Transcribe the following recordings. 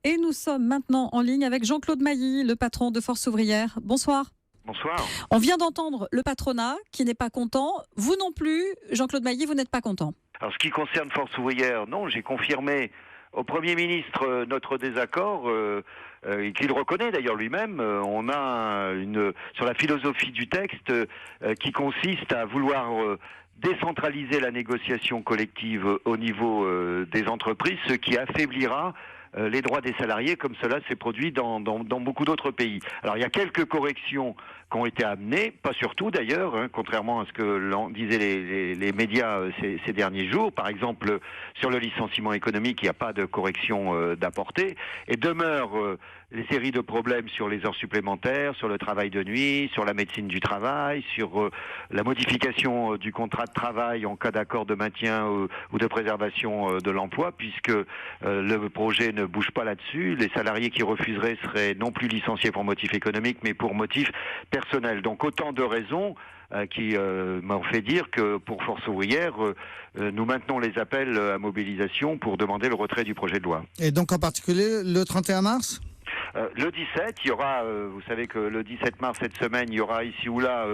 Et nous sommes maintenant en ligne avec Jean-Claude Mailly, le patron de Force Ouvrière. Bonsoir. Bonsoir. On vient d'entendre le patronat qui n'est pas content. Vous non plus, Jean-Claude Mailly, vous n'êtes pas content. Alors, ce qui concerne Force Ouvrière, non, j'ai confirmé au Premier ministre notre désaccord, et qu'il reconnaît d'ailleurs lui-même. On a sur la philosophie du texte qui consiste à vouloir décentraliser la négociation collective au niveau des entreprises, ce qui affaiblira les droits des salariés, comme cela s'est produit dans beaucoup d'autres pays. Alors il y a quelques corrections qui ont été amenées, pas surtout d'ailleurs, contrairement à ce que disaient les médias ces derniers jours. Par exemple, sur le licenciement économique, il n'y a pas de correction d'apporter, et demeure les séries de problèmes sur les heures supplémentaires, sur le travail de nuit, sur la médecine du travail, sur la modification du contrat de travail en cas d'accord de maintien ou de préservation de l'emploi, puisque le projet ne bouge pas là-dessus. Les salariés qui refuseraient seraient non plus licenciés pour motif économique, mais pour motif personnel. Donc autant de raisons qui m'ont fait dire que pour Force Ouvrière, nous maintenons les appels à mobilisation pour demander le retrait du projet de loi. Et donc en particulier le 31 mars ? Le 17, il y aura, vous savez que le 17 mars cette semaine, il y aura ici ou là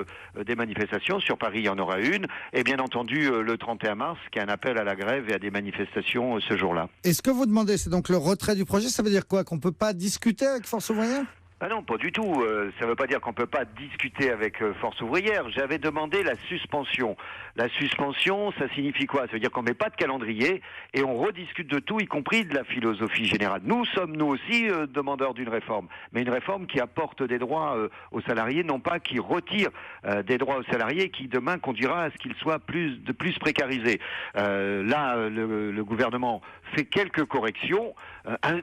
des manifestations. Sur Paris, il y en aura une. Et bien entendu, le 31 mars, qui est un appel à la grève et à des manifestations ce jour-là. Et ce que vous demandez, c'est donc le retrait du projet. Ça veut dire quoi ? Qu'on ne peut pas discuter avec Force Ouvrière ? Ah non, pas du tout. Ça ne veut pas dire qu'on ne peut pas discuter avec Force Ouvrière. J'avais demandé la suspension. La suspension, ça signifie quoi ? Ça veut dire qu'on ne met pas de calendrier et on rediscute de tout, y compris de la philosophie générale. Nous sommes, nous aussi, demandeurs d'une réforme. Mais une réforme qui apporte des droits aux salariés, non pas qui retire des droits aux salariés, qui demain conduira à ce qu'ils soient plus précarisés. Là, le gouvernement fait quelques corrections,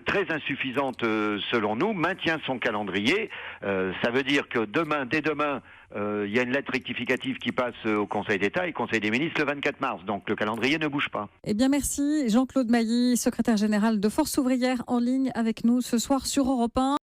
très insuffisantes selon nous, maintient son calendrier. Ça veut dire que dès demain, il y a une lettre rectificative qui passe au Conseil d'État et au Conseil des ministres le 24 mars. Donc le calendrier ne bouge pas. Eh bien merci Jean-Claude Mailly, secrétaire général de Force Ouvrière, en ligne avec nous ce soir sur Europe 1.